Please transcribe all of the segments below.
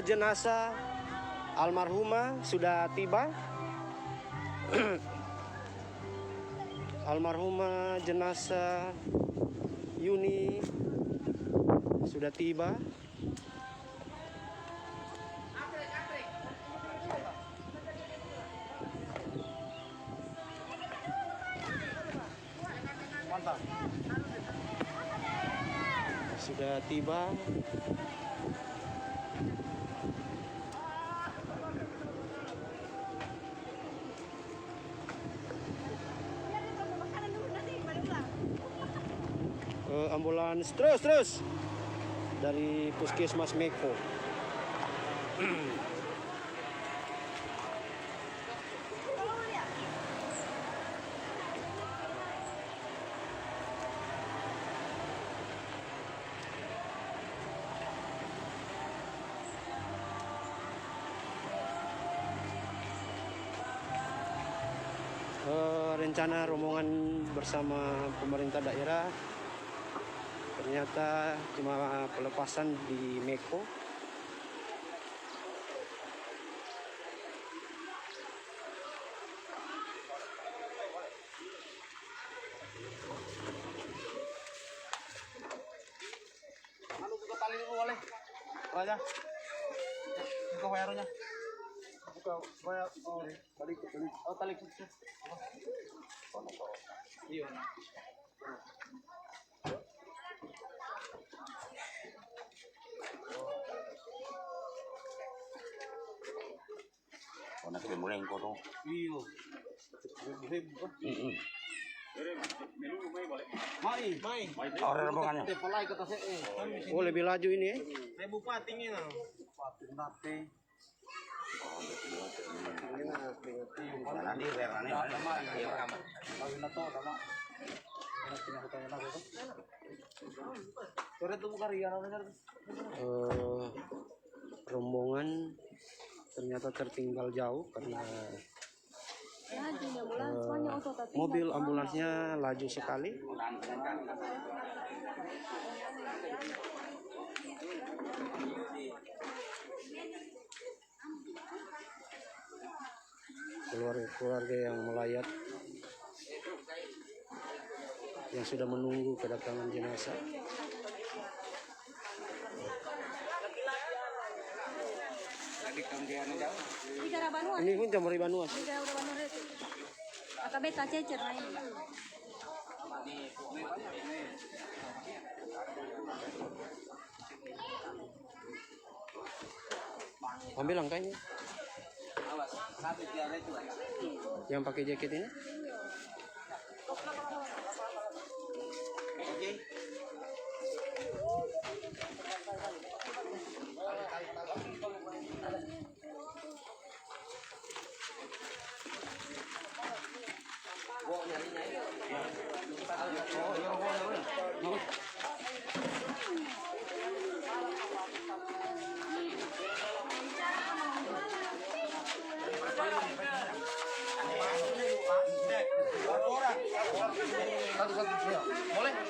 jenazah almarhumah sudah tiba. Almarhumah jenazah Yuni sudah tiba. Mantap. Sudah tiba. Ambulans terus dari Puskesmas Meko. Rencana rombongan bersama pemerintah daerah ternyata cuma pelepasan di Meko. Anu buka tali dulu boleh. Raja. Buka wayarnya. Buka wayar. Oh, balik. Oh, tali. Iya. Còn nó cái mulai engkau tuh. Iya. Mai. Orang rombongannya. Tepalai kata saya. Oh, lebih laju ini ya. Saya bupati ini nah. Bupati nate. Mana di berani? Iya kamar. Lagi nato sama. Sore tuh buka ria namanya. Rombongan ternyata tertinggal jauh karena mobil ambulansnya laju sekali. Keluarga yang melayat yang sudah menunggu kedatangan jenazah. Ini pun jam Banuas. Maka beta cecer lain. Ambil angkanya. Yang pakai jaket ini?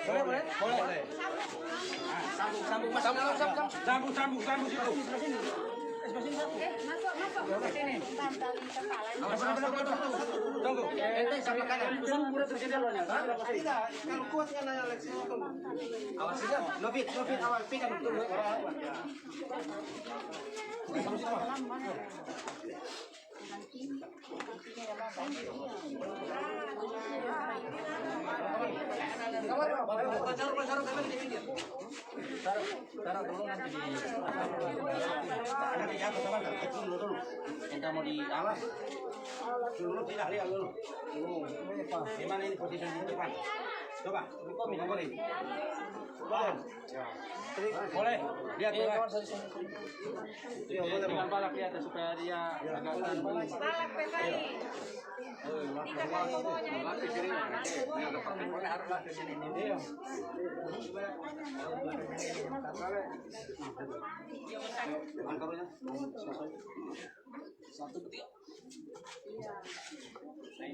Boleh. Sambung situ. Tunggu. Ente sampai kanan. Kalau kuat kan nanya Alex. Awas saja. Lobit awal pikan dulu. Taruh dulu nanti dulu. Kita mau di alas. Dulu tidak lihat dulu. Gimana ini posisi di depan? Coba, boleh. Boleh. Lihat boleh. Jangan balak di atas supaya dia agak balak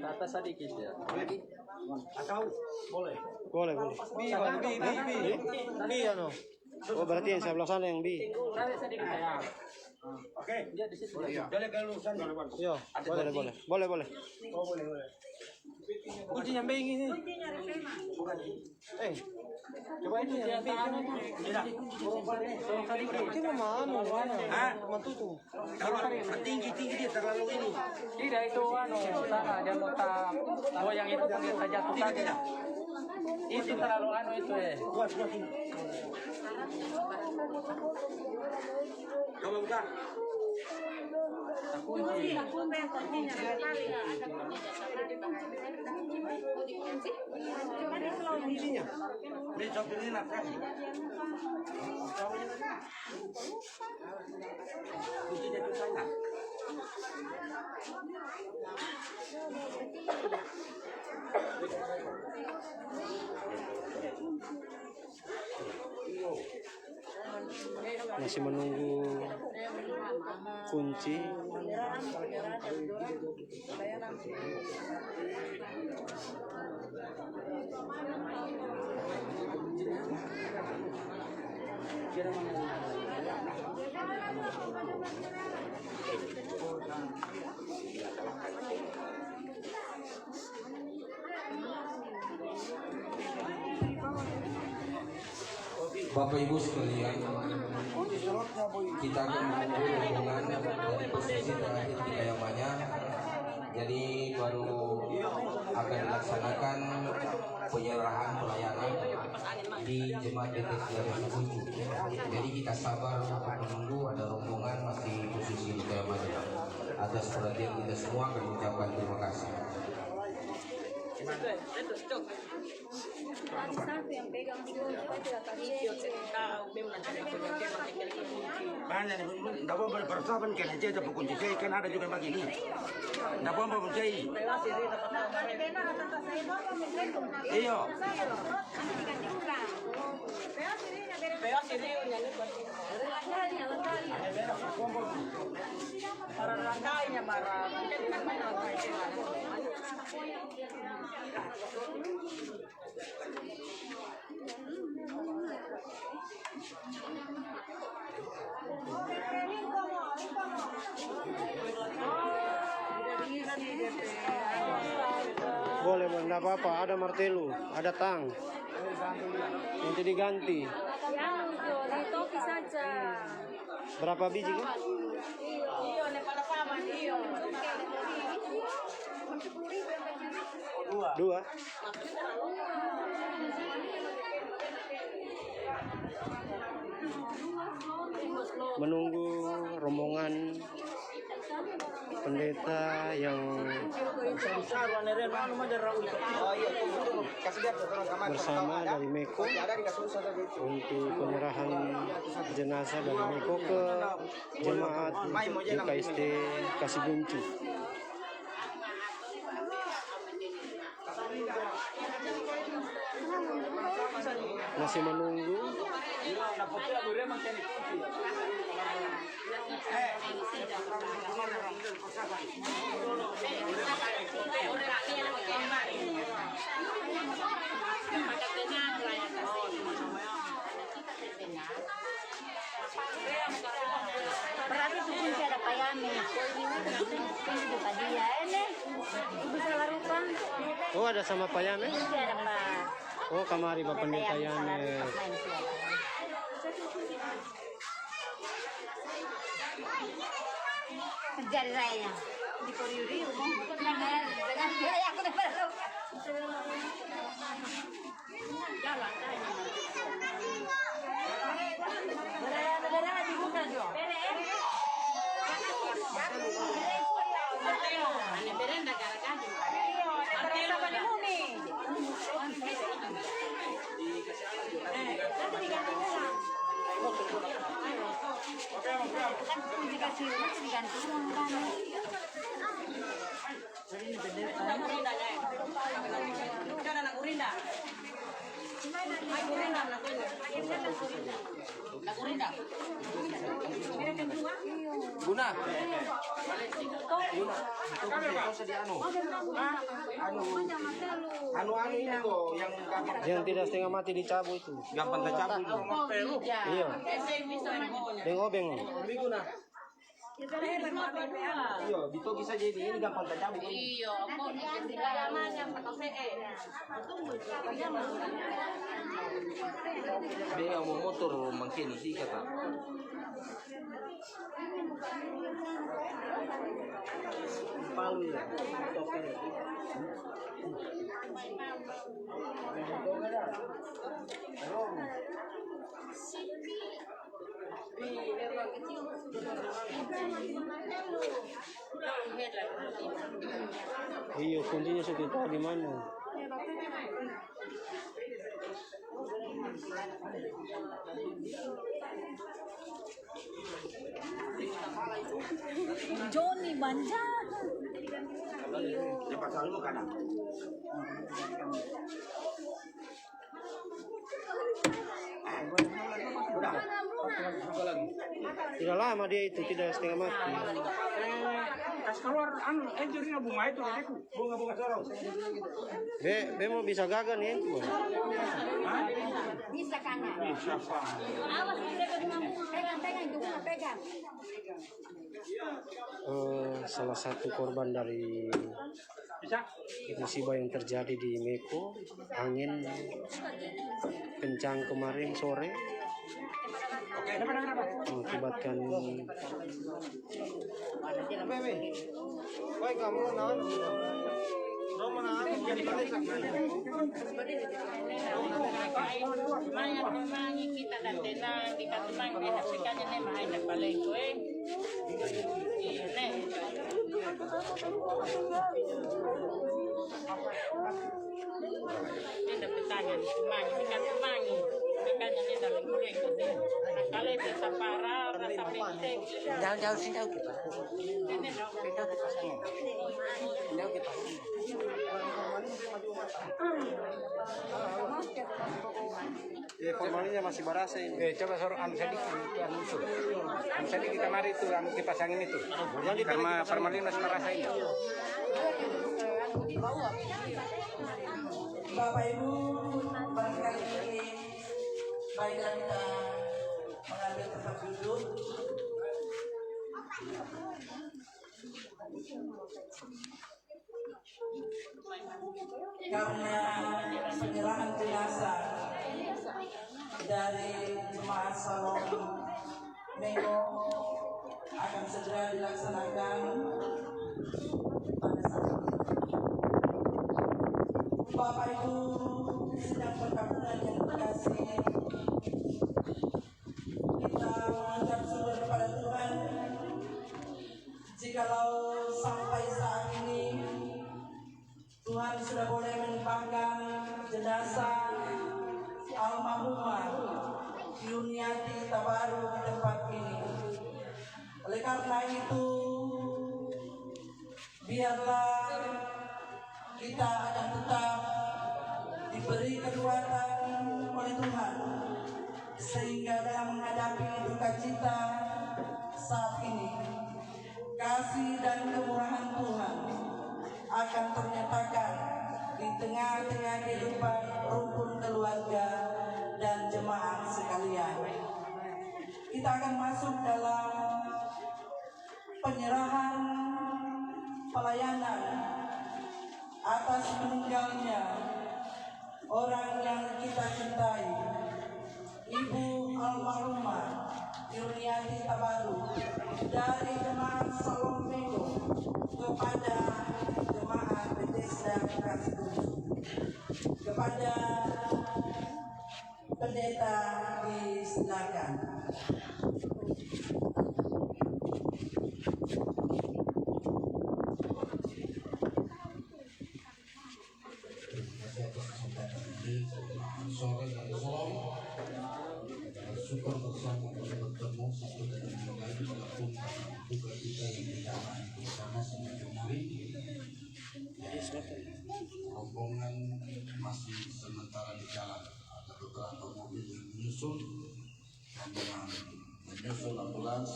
ke atas sedikit ya. Atau boleh. Boleh. Bi anu. Oh, berarti yang sebelah sana yang B. Oke, dia di situ. Boleh ke lulusan. Iya, boleh. Kuncinya B ini. Bukan. Coba itu yang tidak. Itu mana? Hah? Matutu. Kalau tinggi dia terlalu ini. Tidak itu sana dia letak goyang itu kan dia jatuh kaki. Itu terlalu itu Buat ini. Coba buka. Kuncinya. Besok ini nak kasih. Kuncinya itu sana. Masih menunggu kunci. Bapak Ibu sekalian, kita akan menunggu rombongan dari posisi terakhir di Kayamanya. Jadi baru akan dilaksanakan penyerahan pelayanan di Jemaat Deteksi Kucu. Jadi kita sabar untuk menunggu, ada rombongan masih posisi di Kayamanya. Atas perhatian kita semua kami ucapkan terima kasih. Satu yang pegang supaya tidak Banyak nih, tidak mau berpersahabat kan aja ada kunci saya kan ada juga begini. Tidak mau kunci. Iya. Boleh, enggak apa-apa. Ada martelo, ada tang. Nanti diganti. yang di topi saja. Berapa biji kan? Dua. Menunggu rombongan pendeta yang bersama dari Meko untuk penyerahan jenazah dari Meko ke jemaat GKSD Kasibuncu. Masih menunggu. Berarti itu kunci ada payame. Kunci buka dia ini. Bisa larukan. Oh, ada sama payame? Kunci ada pak. Oh, kamari Bapak Pendeta Yame. Kerja di saya. Di Korea dengan dia aku udah baru. Jalan tanya. Berat dibuka jo. Ane berenda gara-gara. Berenda apa nih mumi? Dikasih diganti uang kami. Guna. Anu ini tuh yang gampang Yang tidak setengah mati dicabut itu. gampang tercabut itu. Iya. Dengan obeng. Iya, itu bisa jadi ini gampang tercabut. Iya, kok di halaman yang pakai PE. Dia mau motor makin sih kata. Palu ya. Iya, kuncinya sekitar di mana? Johnny Banja. Cepat selalu kanan. Udah. Tidak lama dia itu, tidak setengah mati. Kasih keluar jadinya bunga itu deku. Bunga-bunga sorong. Be mau bisa gagal nih. Bisa kanan. Bisa Pak. Awas pegang itu pegang. Salah satu korban dari Bisa. musibah yang terjadi di Meko, angin kencang kemarin sore mengakibatkan Baik kamu naon? Mangi kita dan tenang di katumang menyaksikannya nih main dan balik gue. Nih. Ini dapat tangan, mangi kan mangi. Makanya ini dalam kulit itu. Kalau itu sapara, rasa penting. Jauh-jauh sih jauh kita. Ini Jauh kita. formalnya masih barasa ini. Coba suruh sedikit kemari itu dipasangin itu. Karena formalin masih merasa ini. Bapak Ibu, barangkali ini baiklah kita mengambil tempat duduk. Karena penyerahan jenazah dari jemaat Salom Meko akan segera dilaksanakan pada saat ini. Bapak Ibu sedang perkampungan yang terkasih, kita mengucap syukur kepada Tuhan jikalau sampai saat ini Tuhan sudah boleh menimpakan jenazah almarhumah Yuniati Tabaru di tempat ini. Oleh karena itu, biarlah kita akan tetap diberi kekuatan oleh Tuhan sehingga dalam menghadapi duka cita saat ini, kasih dan kemurahan Tuhan akan ternyatakan di tengah-tengah kehidupan rukun keluarga dan jemaat sekalian. Kita akan masuk dalam penyerahan pelayanan atas meninggalnya orang yang kita cintai, Ibu almarhumah Yuniati Tabaru, dari jemaat Salom Meko kepada jemaat Bethesda Bekasi kepada pendeta disilakan. Sore dan sore syukur bersama kita bertemu satu dan yang lain walaupun duka kita yang kita alami bersama semakin hari. Rombongan masih sementara di jalan, ada beberapa mobil yang menyusul, rombongan menyusul ambulans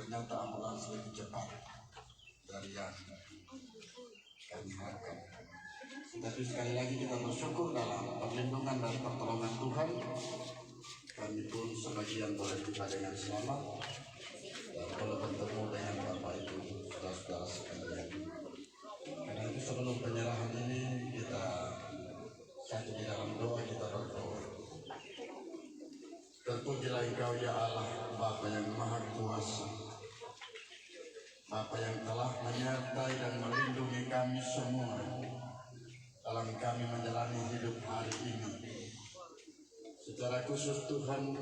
ternyata ambulans lebih cepat dari yang kami harapkan. Tapi sekali lagi kita bersyukur dalam perlindungan dan pertolongan Tuhan, kami pun sebagian boleh tiba dengan selamat dan boleh bertemu dengan Bapak Ibu saudara-saudara sekalian. Karena itu sebelum penyerahan ini kita satu di dalam doa kita berdoa. Terpujilah Engkau ya Allah, Bapa yang Maha Kuasa, Bapa yang telah menyertai dan melindungi kami semua dalam kami menjalani hidup hari ini. Secara khusus Tuhan,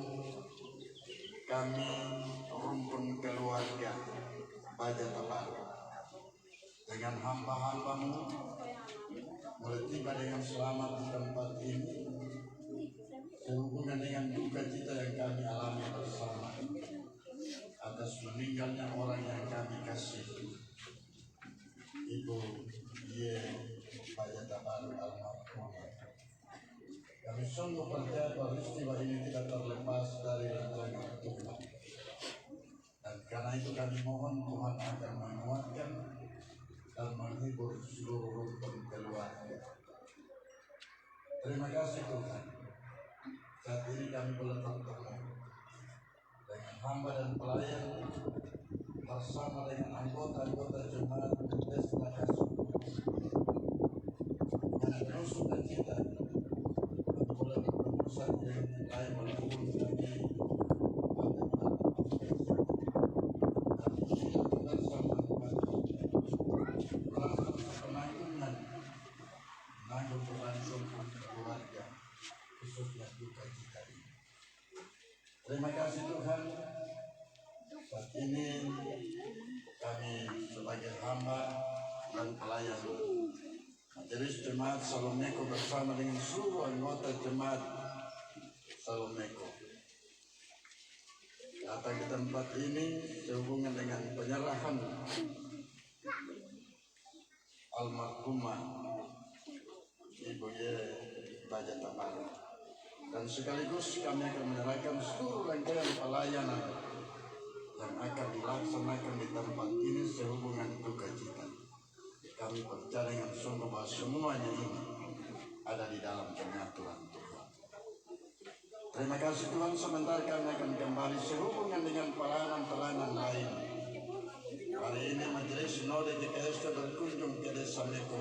kami rumpun keluarga Baja Tabaru dengan hamba-hamba-Mu mulai tiba dengan selamat di tempat ini, sehubungan dengan duka cita yang kami alami bersama atas meninggalnya orang yang kami kasihi, Ibu Ye Baja Tabaru almarhumah. Kami sungguh percaya bahwa peristiwa ini tidak terlepas dari rencana Tuhan. Dan karena itu kami mohon Tuhan akan menguatkan dan menghibur seluruh rumpun keluarga. Terima kasih Tuhan. Saat ini kami boleh bertemu dengan hamba dan pelayan bersama dengan anggota-anggota jemaat Desa Kasih. Dengan terus sukacita kami boleh bertemu saja dengan lain walaupun kami terima kasih Tuhan. Saat ini kami sebagai hamba dan pelayan Majelis Jemaat Salomeko bersama dengan seluruh anggota Jemaat Salomeko datang ke tempat ini sehubungan dengan penyerahan almarhumah Ibu Ye Baja Tabaru. Dan sekaligus kami akan menyerahkan seluruh rangkaian pelayanan yang akan dilaksanakan di tempat ini sehubungan duka cita. Kami percaya dengan sungguh bahwa semuanya ini ada di dalam pengaturan Tuhan. Terima kasih Tuhan, sebentar kami akan kembali sehubungan dengan pelayanan-pelayanan lain. Hari ini Majelis Sinode GKSK berkunjung ke Desa Meko.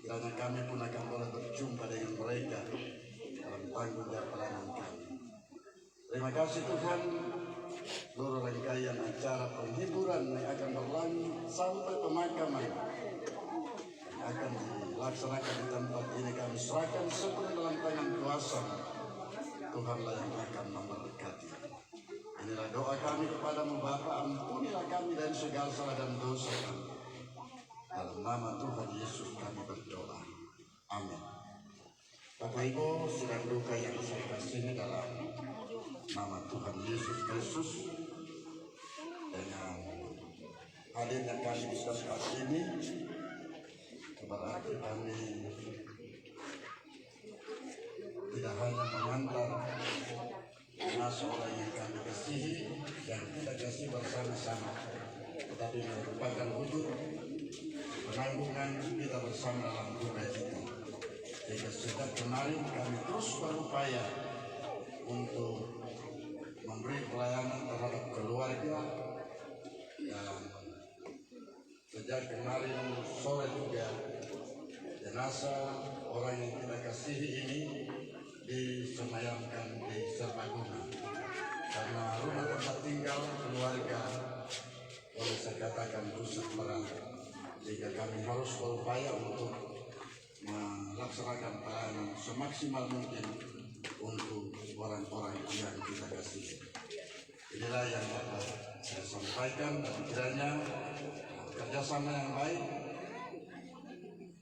Kiranya kami pun akan boleh berjumpa dengan mereka dalam tanggung jawab pelayanan kami. Terima kasih Tuhan, seluruh rangkaian acara penghiburan yang akan berlanjut sampai pemakaman yang akan dilaksanakan di tempat ini kami serahkan sepenuhnya dalam tangan kuasa Tuhanlah yang akan memberkati. Inilah doa kami kepadamu Bapa, ampunilah kami dari segala salah dan dosa kami. Dalam nama Tuhan Yesus kami berdoa. Amin. Bapak Ibu, sedang duka yang saya kasih dalam nama Tuhan Yesus Kristus, dengan hadirnya kami di tempat ini, berarti kami tidak hanya mengantar jenazah orang yang kami kasihi dan kita kasih bersama-sama, tetapi merupakan wujud penanggungan kita bersama dalam duka cita. Sehingga sejak kemarin kami terus berupaya untuk memberi pelayanan terhadap keluarga, dan sejak kemarin sore juga jenazah orang yang kita kasihi ini disemayamkan di Serbaguna karena rumah tempat tinggal keluarga boleh saya katakan rusak berat, sehingga kami harus berupaya untuk melaksanakan pelayanan semaksimal mungkin untuk orang-orang yang kita kasih. Inilah yang dapat saya sampaikan, dan kiranya kerjasama yang baik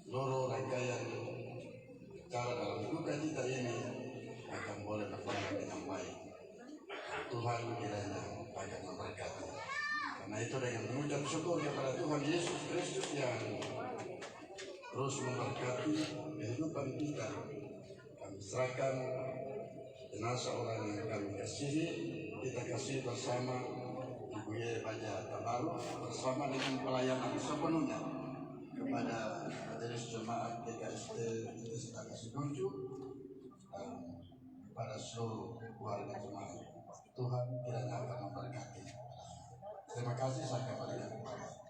seluruh rangkaian cara dalam duka cita ini akan boleh berjalan dengan baik. Tuhan kiranya akan memberkati. Karena itu dengan mengucap syukur kepada Tuhan Yesus Kristus yang terus memberkati kehidupan kita, kami serahkan jenazah orang yang kami kasihi, kita kasih bersama di Ibu Ye Baja Tabaru bersama dengan pelayanan sepenuhnya kepada majelis jemaat GKST Desa Kasihgunju dan kepada seluruh keluarga jemaat. Tuhan kiranya akan memberkati. Terima kasih, saya kembalikan kepada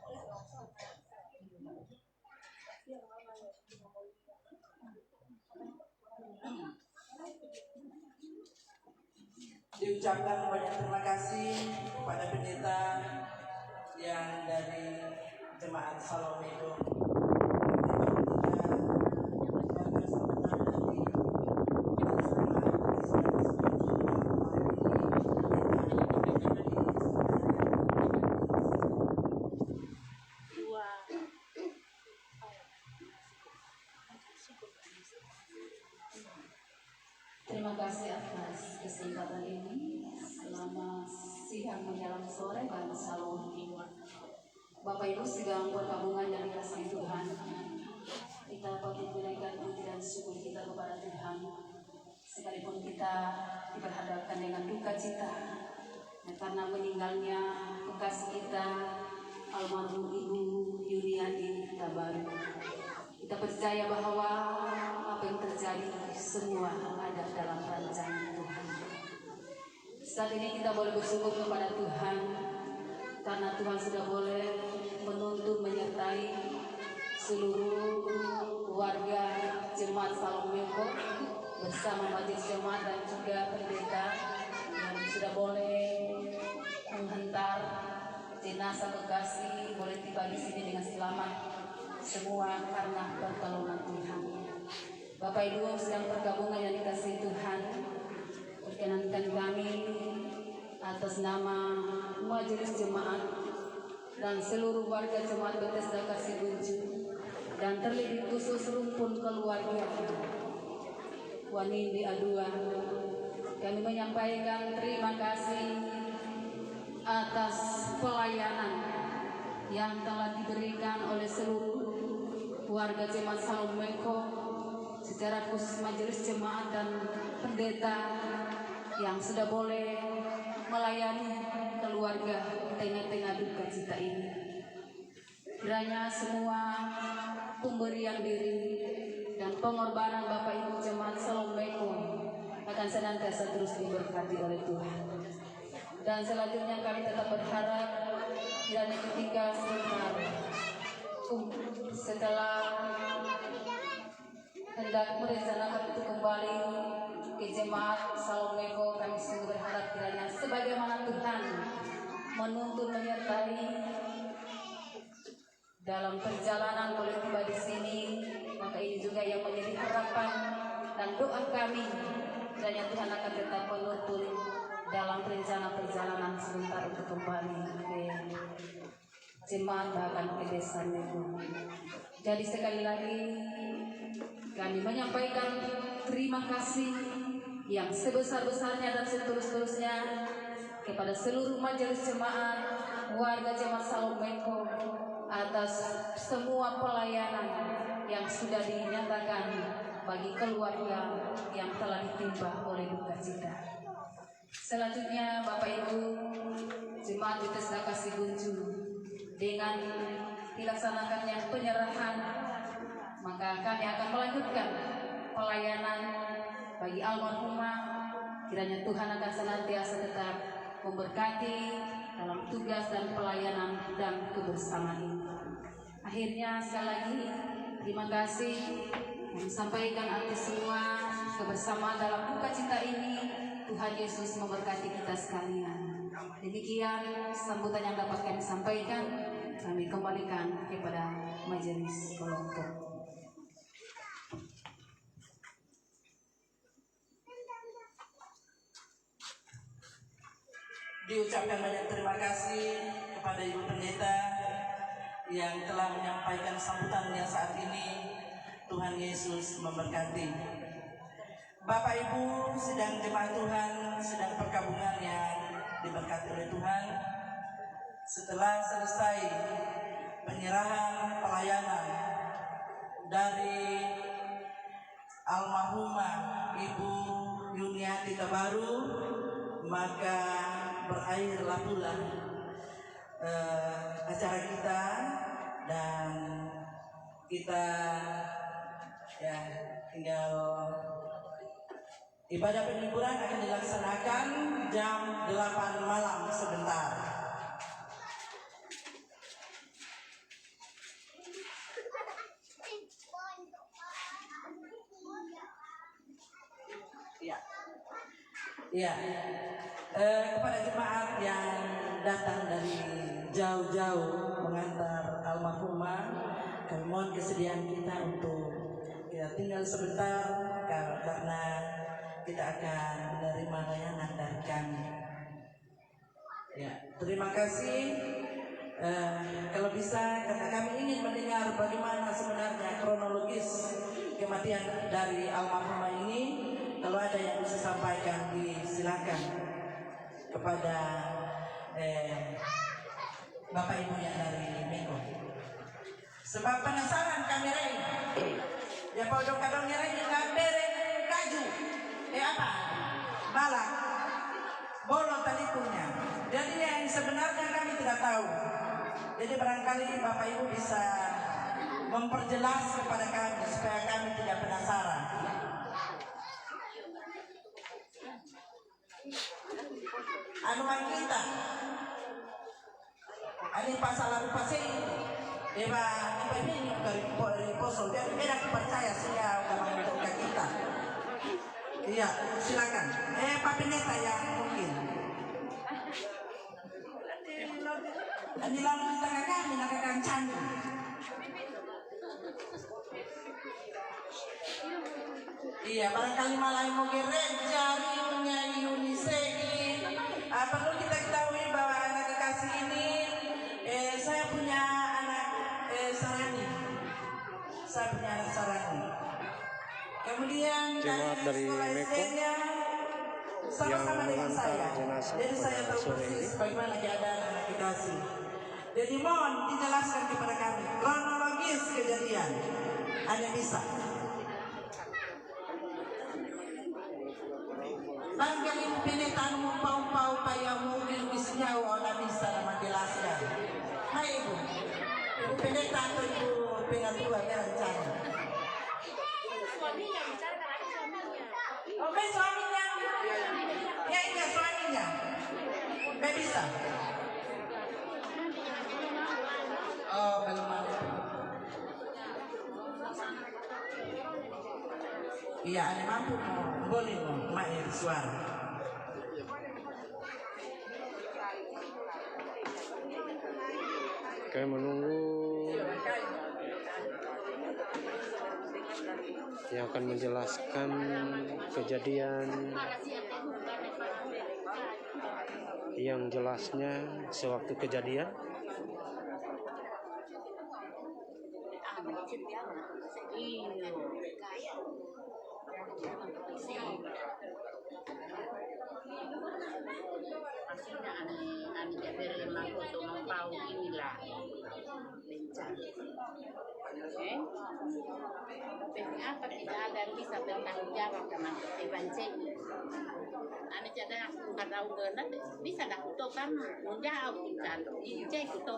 diucapkan banyak terima kasih kepada pendeta yang dari jemaat Salomego. Terima kasih atas kesempatan ini. Selamat siang menjelang sore dan salam. Bapak Ibu sedang bergabungan dari kasih Tuhan. Kita patut menaikkan puji dan syukur kita kepada Tuhan. Sekalipun kita diperhadapkan dengan duka cita karena meninggalnya kekasih kita almarhum Ibu Yuniati Tabaru. Kita percaya bahwa apa yang terjadi semua ada dalam rancangan Tuhan. Saat ini kita boleh bersyukur kepada Tuhan karena Tuhan sudah boleh menuntun menyertai seluruh warga jemaat Salomego bersama majelis jemaat dan juga pendeta yang sudah boleh menghantar jenazah kekasih boleh tiba di sini dengan selamat, semua karena pertolongan Tuhan. Bapak Ibu sedang bergabungan yang dikasihi Tuhan, perkenankan kami atas nama majelis jemaat dan seluruh warga jemaat Bethesda Kasihgunju dan terlebih khusus rumpun keluarga Wanindi Adua, kami menyampaikan terima kasih atas pelayanan yang telah diberikan oleh seluruh warga jemaat Salomego, secara khusus majelis jemaat dan pendeta yang sudah boleh melayani keluarga tengah-tengah duka cita ini. Kiranya semua pemberian diri dan pengorbanan Bapak Ibu jemaat Salomego akan senantiasa terus diberkati oleh Tuhan. Dan selanjutnya kami tetap berharap kiranya ketika setelah hendak merencanakan untuk kembali ke jemaat Salomego, kami sungguh berharap kiranya sebagaimana Tuhan menuntun menyertai dalam perjalanan boleh tiba di sini, maka ini juga yang menjadi harapan dan doa kami kiranya Tuhan akan tetap menuntun dalam rencana perjalanan sebentar untuk kembali ke jemaat bahkan ke desa Nego. Jadi sekali lagi kami menyampaikan terima kasih yang sebesar-besarnya dan seterus-terusnya kepada seluruh majelis jemaat, warga jemaat Salomego atas semua pelayanan yang sudah dinyatakan bagi keluarga yang telah ditimpa oleh duka cita. Selanjutnya Bapak Ibu jemaat Bethesda Kasihgunju, dengan dilaksanakannya penyerahan, maka kami akan melanjutkan pelayanan bagi almarhumah. Kiranya Tuhan akan senantiasa tetap memberkati dalam tugas dan pelayanan dan kebersamaan ini. Akhirnya sekali lagi terima kasih yang sampaikan arti semua kebersamaan dalam duka cita ini. Tuhan Yesus memberkati kita sekalian. Demikian sambutan yang dapat kami sampaikan. Kami kembalikan kepada majelis kelompok. Diucapkan banyak terima kasih kepada Ibu Pendeta yang telah menyampaikan sambutannya saat ini. Tuhan Yesus memberkati. Bapak Ibu sedang jemaat Tuhan, sedang perkabungan yang diberkati oleh Tuhan. Setelah selesai penyerahan pelayanan dari almarhumah Ibu Yuniati Tabaru, maka berakhirlah pula acara kita, dan kita ya tinggal ibadah penghiburan akan dilaksanakan jam 8 malam sebentar. Ya, kepada jemaat yang datang dari jauh-jauh mengantar almarhumah, kami mohon kesediaan kita untuk kita tinggal sebentar karena kita akan menerima layanan dari kami. Ya, terima kasih. Kalau bisa, karena kami ingin mendengar bagaimana sebenarnya kronologis kematian dari almarhumah ini. Kalau ada yang bisa sampaikan, silakan kepada Bapak Ibu yang dari Meko. Sebab penasaran kami rey. Ya Pak kadang rey ngambere kaju. Apa? Balak. Bolong talikunya. Jadi yang sebenarnya kami tidak tahu. Jadi barangkali Bapak Ibu bisa memperjelas kepada kami supaya kami tidak penasaran. Anuan kita, ini pasal pasal Eva ini dari posol dia tidak percaya sehingga udah menentukan kita. Iya, silakan. Pak Pendeta yang mungkin. Ini lalu di tengah kami nak kancan. Iya, barangkali malah mau gereja riunya Yunisegi. Perlu kita ketahui bahwa anak kekasih ini, saya punya anak Sarani. Saya punya anak Sarani. Kemudian dari Meko sama-sama dengan saya. jenazah Jadi saya tahu persis bagaimana keadaan anak kekasih. Jadi mohon dijelaskan kepada kami kronologis kejadian. Hanya bisa. Barangkali Pendeta umpau-umpau payah mungkin bisnya orang bisa menjelaskan. Hai Ibu, Ibu Pendeta atau Ibu Pengatua yang rencana. Suaminya bicara kan suaminya. Oke suaminya. Ya iya suaminya. Gak bisa. Oh belum ada. Iya, ane mampu boleh main suara. Oke, menunggu yang akan menjelaskan kejadian yang jelasnya sewaktu kejadian. Maksudnya aneh jadi lemah untuk mempau inilah bencana. Tapi apa tidak ada yang bisa bertanggung jawab dengan kebanyakan. Aneh jadi nggak tahu benar bisa dah kuto kan menjauh kan ini kuto.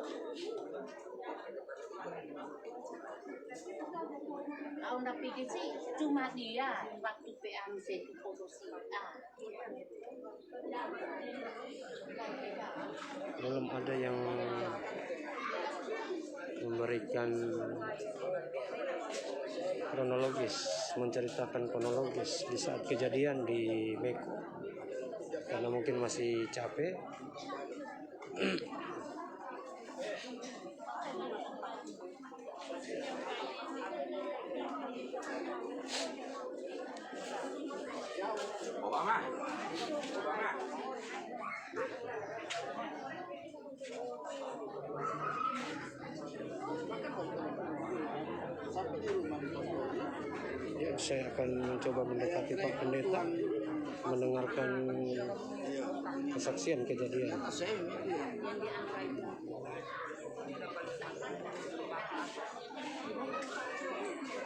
Kau nak pikir sih cuma dia waktu PMC itu polusi. Belum ada yang memberikan kronologis, menceritakan kronologis di saat kejadian di Meko, karena mungkin masih capek. Obama. Ya, saya akan mencoba mendekati Pak Pendeta, mendengarkan kesaksian kejadian.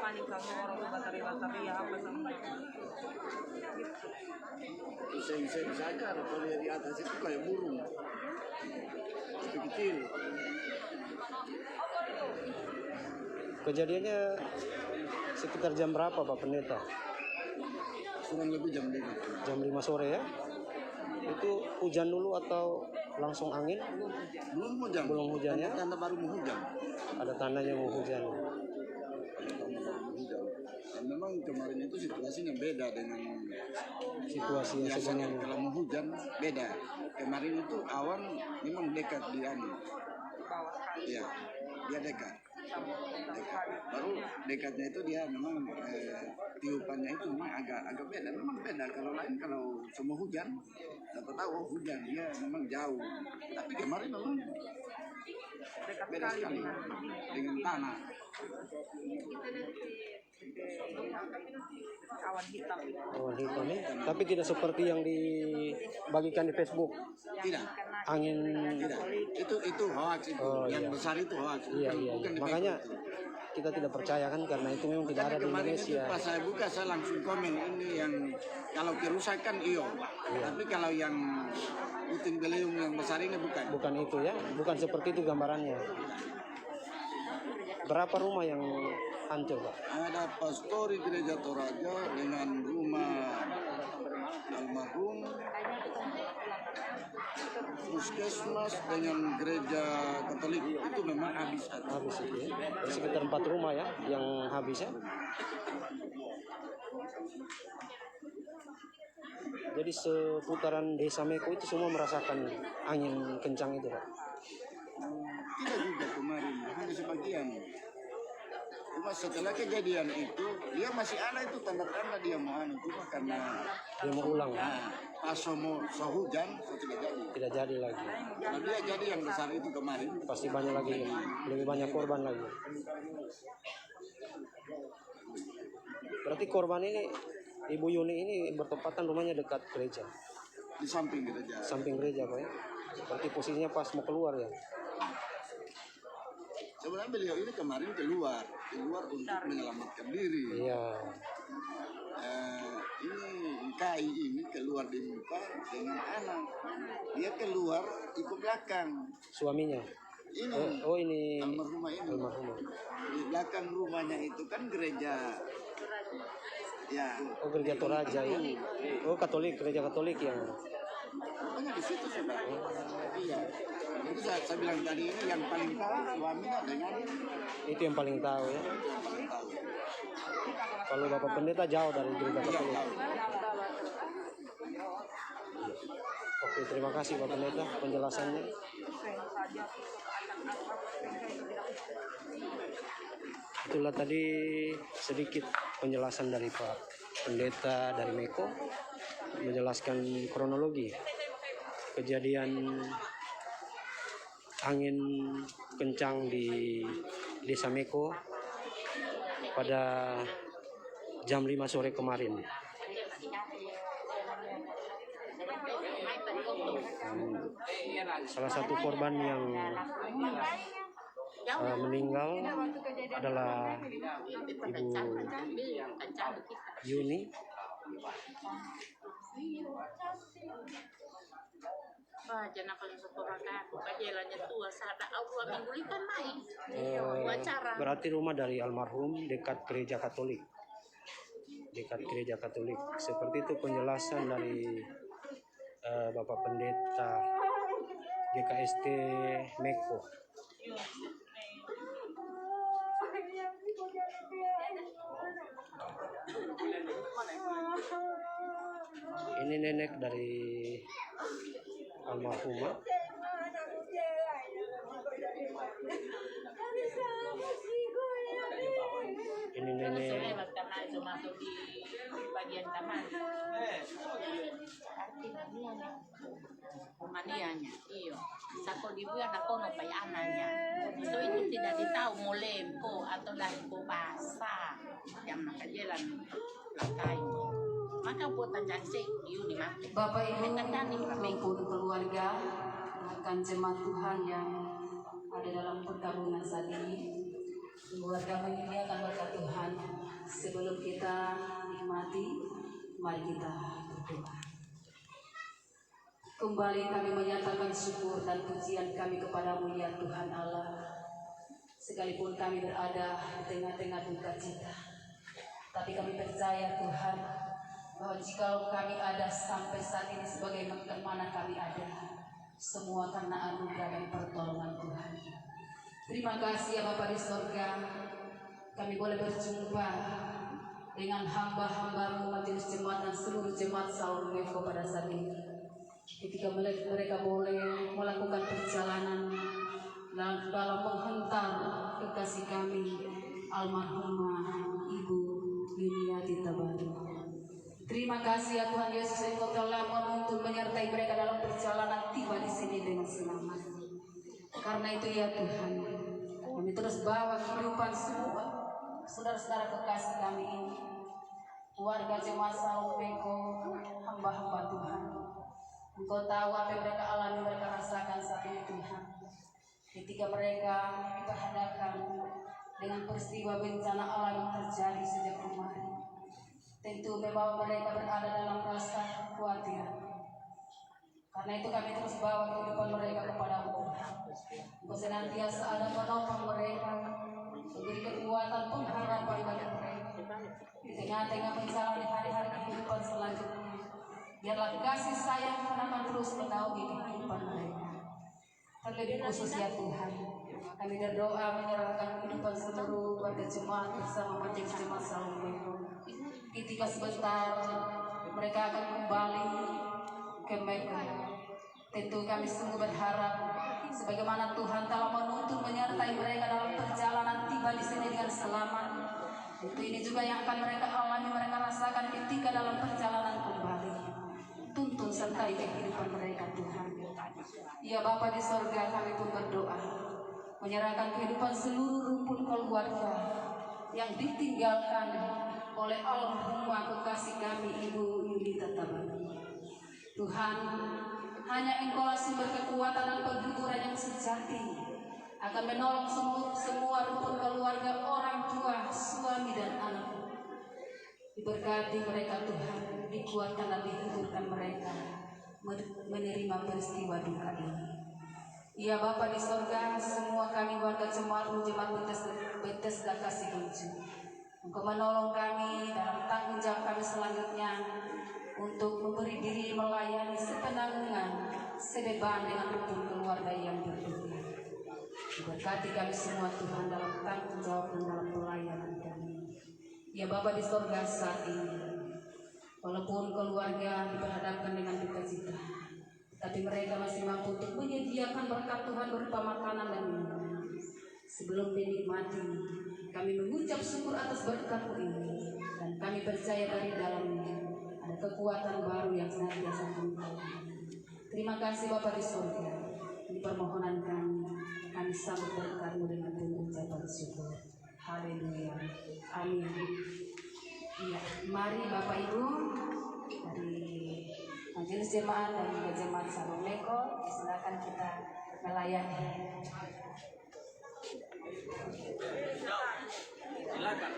Panik sama orang batari-batari ya apa sama. Bisa saja kalau di atas itu kayak burung. Tapi kecil. Kejadiannya sekitar jam berapa Pak Pendeta? Kurang lebih jam 5. Jam 5 sore ya? Itu hujan dulu atau langsung angin? Belum hujan. Belum hujan ya? Tanda baru mau hujan. Ada tandanya mau hujan. Dan memang kemarin itu situasinya beda dengan Situasi yang biasanya. sebenarnya. Kalau mau hujan beda. Kemarin itu awan memang dekat di anu. Iya, dia dekat. Baru dekatnya itu dia memang tiupannya itu memang agak beda. Memang beda. Kalau lain kalau semua hujan, dapat tahu hujan dia memang jauh. Tapi kemarin memang beda sekali dengan tanah. Awan hitam. Awan hitam ya? Tapi tidak seperti yang dibagikan di Facebook. Tidak. Angin. Tidak. Itu hoax itu. Oh, Yang iya. besar itu hoax. Iya, iya, Bukan iya. di Makanya Facebook itu. kita tidak percaya kan karena itu memang tidak ada di Kemarin itu Indonesia. pas saya buka saya langsung komen ini yang kalau kerusakan iyo. Tapi kalau yang puting beliung yang besar ini bukan. Bukan itu ya, bukan seperti itu gambarannya. Berapa rumah yang hancur Pak? Ada pastori gereja Toraja dengan rumah almarhum, puskesmas dengan gereja Katolik itu memang habis. Habis itu ya. Ada sekitar 4 rumah ya yang habis ya. Jadi seputaran desa Meko itu semua merasakan angin kencang itu Pak. Tidak juga kemarin, hanya sebagian. Cuma setelah kejadian itu, dia masih ada itu tanda-tanda dia mau anu. Cuma karena Dia mau ulang. pas mau hujan, tidak jadi. Tidak jadi lagi. Kalau dia jadi yang besar itu kemarin, Pasti banyak lagi, lebih banyak korban lagi. Berarti korban ini, Ibu Yuni ini bertepatan rumahnya dekat gereja, di samping gereja. samping gereja Pak ya. Berarti posisinya pas mau keluar ya. Sebenarnya beliau ini kemarin keluar untuk menyelamatkan diri. Iya. Ini KI ini keluar di muka dengan anak. Dia keluar ikut belakang. Suaminya. Ini Oh ini almarhumah ini. almarhumah. Di belakang rumahnya itu kan gereja. Ya. Oh gereja Toraja ya. Oh Katolik, gereja Katolik yang. Pokoknya di situ sudah. Iya. Itu saya bilang tadi ini yang paling tahu suaminya dengan Itu yang paling tahu ya. yang paling tahu. Kalau Bapak Pendeta jauh dari gereja Katolik. Oke, terima kasih Bapak Pendeta penjelasannya. Itulah tadi sedikit penjelasan dari Pak Pendeta dari Meko menjelaskan kronologi kejadian angin kencang di Desa Meko pada jam 5 sore kemarin. Salah satu korban yang meninggal adalah Ibu Yuni. Jangan kalau sekolah kajelannya tua sada Allah minggulikan naik. Wawancara. Berarti rumah dari almarhum dekat gereja Katolik. Dekat gereja Katolik. Seperti itu penjelasan dari Bapak Pendeta GKST Meko. Ini nenek dari almarhumah. Ini nenek Karena itu masuk di bagian kamar. Manianya, iyo. Sako di buya na kono pay ananya. So itu tidak ditahu mo lempo atau lempo basa yang nakajelan langkai. Maka buatan jansi iyo di mati. Bapak Ibu, maupun keluarga, rekan jemaat Tuhan yang ada dalam perkabungan saat ini, keluarga menyediakan berkat Tuhan. Sebelum kita nikmati, mari kita berdoa. Kembali kami menyatakan syukur dan pujian kami kepadamu ya Tuhan Allah. Sekalipun kami berada di tengah-tengah duka cita, tapi kami percaya Tuhan bahwa jika kami ada sampai saat ini sebagai mana kami ada, semua karena anugerah dan pertolongan Tuhan. Terima kasih ya Bapa di sorga, kami boleh berjumpa dengan hamba-hambamu majelis jemaat dan seluruh jemaat Saul Meko pada saat ini. Ketika mereka boleh melakukan perjalanan dalam menghentar kekasih kami almarhumah Ibu Yuniati Tabaru. Terima kasih ya Tuhan Yesus, Engkau telah menuntun menyertai mereka dalam perjalanan tiba di sini dengan selamat. Karena itu ya Tuhan, kami terus bawa kehidupan semua saudara-saudara kekasih kami ini, warga jemaat Saul Meko, hamba-hamba Tuhan. Engkau tahu apa yang mereka alami, mereka rasakan saat ini Tuhan. Ketika mereka diperhadapkan dengan peristiwa bencana alam yang terjadi sejak kemarin, tentu membawa mereka berada dalam rasa kekhawatiran. Karena itu kami terus bawa kehidupan mereka kepada Tuhan. Engkau senantiasa ada menopang mereka, memberi kekuatan pengharapan bagi mereka di tengah-tengah menjalani hari-hari kehidupan selanjutnya. Biarlah kasih sayang akan terus menaungi kehidupan mereka. Terlebih khusus ya Tuhan, kami berdoa menyerahkan kehidupan seluruh warga jemaat bersama majelis jemaat Saul Meko. Ketika sebentar mereka akan kembali ke Meko, tentu kami sungguh berharap sebagaimana Tuhan telah menuntun menyertai mereka dalam perjalanan tiba di sini dengan selamat. Tentu ini juga yang akan mereka alami, mereka rasakan ketika dalam perjalanan kembali. Tuntun sertai kehidupan mereka Tuhan. Ya Bapa di sorga, kami pun berdoa menyerahkan kehidupan seluruh rumpun keluarga yang ditinggalkan oleh almarhumah kekasih kami Ibu Yunita Tabaru. Tuhan, hanya Engkaulah sumber kekuatan dan penghiburan yang sejati akan menolong semua rumpun keluarga, orang tua, suami dan anak. Diberkati mereka Tuhan, dikuatkan dan dihiburkan mereka menerima peristiwa duka ini. Ya Bapa di sorga, semua kami warga jemaat Bethesda Kasih Kunci, Engkau menolong kami dalam tanggung jawab kami selanjutnya untuk memberi diri melayani sepenanggungan sebeban dengan rukun keluarga yang berduka. Diberkati kami semua Tuhan dalam tanggung jawab dan dalam pelayanan kami. Ya Bapa di sorga, saat ini walaupun keluarga diperhadapkan dengan duka cita, tapi mereka masih mampu untuk menyediakan berkat Tuhan berupa makanan dan minuman. Sebelum dinikmati, kami mengucap syukur atas berkat ini, dan kami percaya dari dalamnya ada kekuatan baru yang senantiasa menyertai. Terima kasih Bapa di surga. Ini permohonan kami sambut berkat-Mu dengan penuh ucapan syukur. Haleluya. Amin. Ya, mari Bapak Ibu dari majelis jemaat dan juga jemaat Saul Meko, silakan kita melayani. Silakan.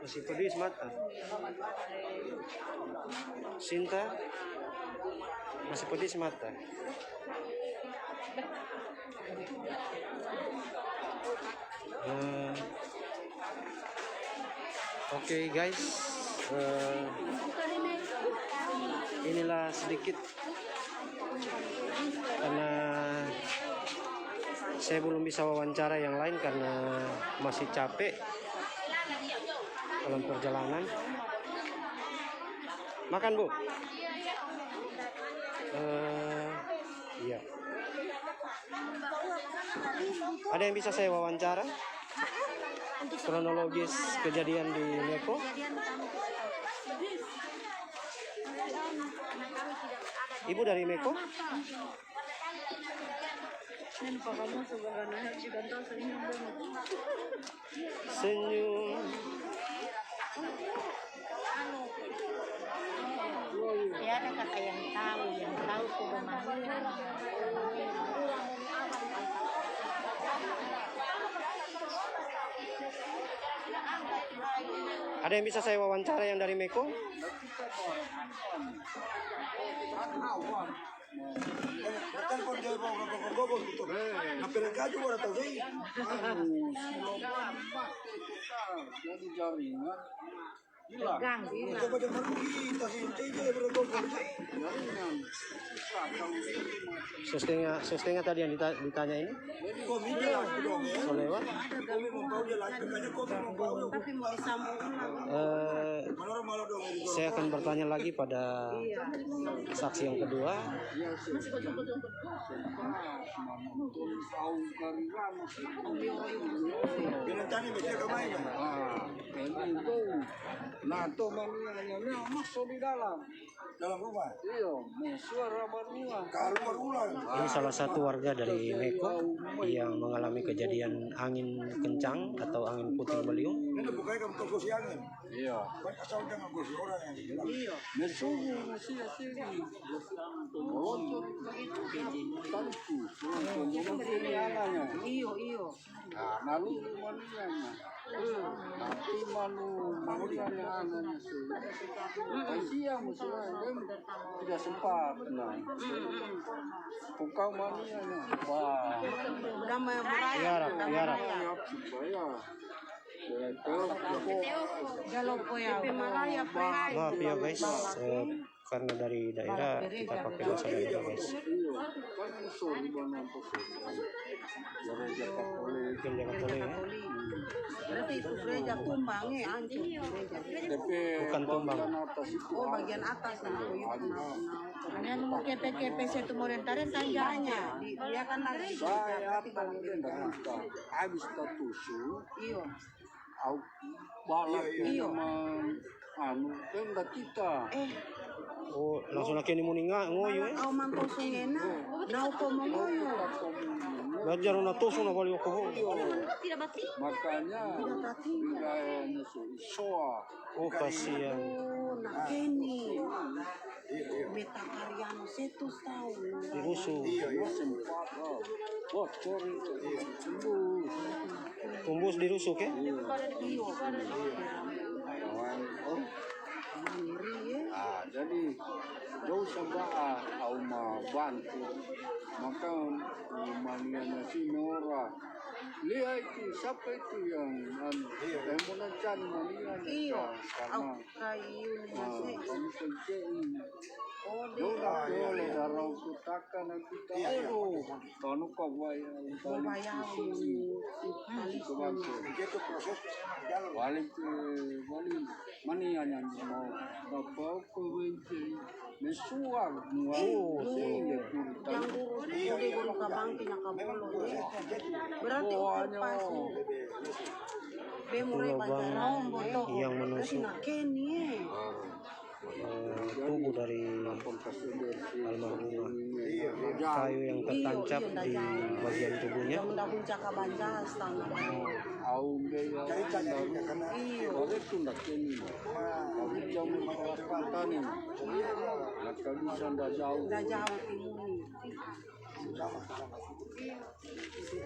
Masih pedis mata. Sinta masih pedis mata. Oke, guys, inilah sedikit karena saya belum bisa wawancara yang lain karena masih capek dalam perjalanan. Makan, Bu? Iya. Ada yang bisa saya wawancara? Kronologis kejadian di Meko? Ibu dari Meko? Senyum. Ya ada kakak yang tahu kemana. Ada yang bisa saya wawancara yang dari Meko? Sostengnya tadi yang ditanya ini? So lewat? Saya akan bertanya lagi pada saksi yang kedua. Nah, tuh manusianya masuk di dalam rumah. Iya, suara manusia. Ini salah satu warga dari Meko yang mengalami kejadian angin kencang atau angin puting beliung. Ini bukannya kamu kokosi angin. Iya. Banyak sound yang kokosi orang yang. Iya. Mesuhu masih sini. Melontor begitu. Tantu. Iyo. Nah, lalu manusianya. Tapi manusianya anaknya sih. Siang musuhnya tidak sempat. Nah, bukan manusianya. Wah. Udah mau Biarap. Maaf ya guys, karena dari daerah kita pakai bahasa daerah guys. Jangan boleh ya. Berarti itu gereja tumbang ya, hancur gereja. Bukan tumbang. Oh, bagian atas nah. Hanya mau kepe-kepe itu mau rentarin tanjanya. Dia kan lagi. Saya habis tertusuk. Iyo. Balak tenda kita. Oh, langsung laki ini mau ngoyo ya. Kau mantau sungena, nau kau mau ngoyo. Belajar na tuso na baliw ko. Tidak mati. Makanya wilayahnya soa. Oh, kasihan. Nak keni. Beta karyano 100 tahun. Dirusuh. Sempat. Wah, sorry. Tumbus dirusuk ya? Jadi jauh sampai mau bantu maka manianya si Nora lihat itu siapa itu yang mencari manianya karena kamu penting boleh darah kutakan kita kalau kau bayar balik manianya mau dapat kewenci mesuar yang guru kabangkinya kabolo berarti pas yang menusuk tubuh dari almarhumah, kayu yang tertancap di bagian tubuhnya.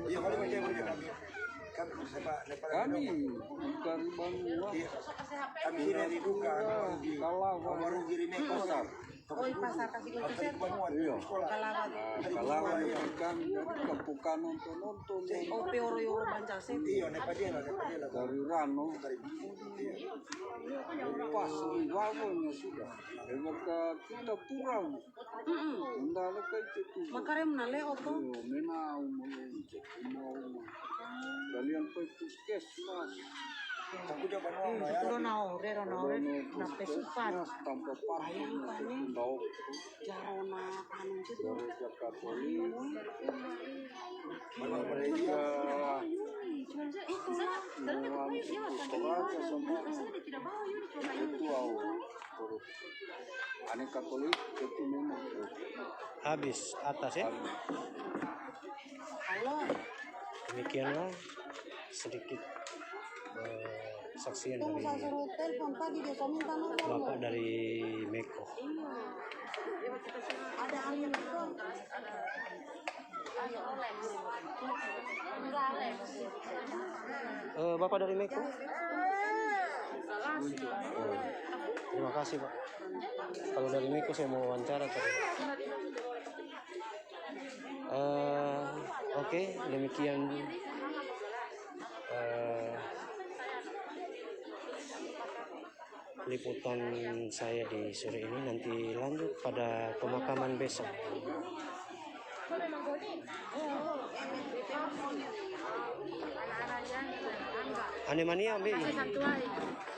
Iya, kali macam boleh kami. Kami dari Banua. kami sini dari duka. Kalau baru kirimnya pasar. Oh, pasar kasih kunci iya. Kalawan. Kalawan ikan dari kepukan nonton. Oh, peoro-yoro Bancase. Iya, nepadela. Dari Rano. Pas riwawanya sudah. Mereka kita kurang. Undang ke itu. Makarem nale opo. Menau mau. Kalian pergi puskesmas. Ronao, na pesupan. Tanpa parang tahu Jarona anu itu. Katolik. Mereka itu aneh Katolik itu memang Habis atas ya. Halo. Demikianlah sedikit saksian dari Bapak dari Meko. Ada angin itu. Bapak dari Meko. Terima kasih Pak. Kalau dari Meko saya mau wawancara tadi. Oke, demikian liputan saya di sore ini. Nanti lanjut pada pemakaman besok. Ane mania ambil.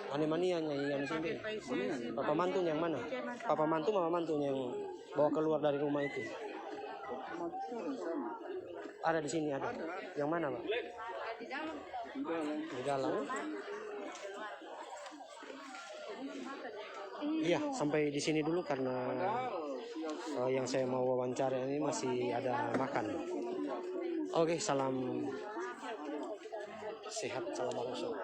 Ane mania yang sini. Papa mantu yang mana? Papa mantu, mama mantu yang bawa keluar dari rumah itu. Ada di sini ada. Yang mana, Pak? Di dalam. Iya, sampai di sini dulu karena yang saya mau wawancara ini masih ada makan. Oke, salam sehat, salam Rasul.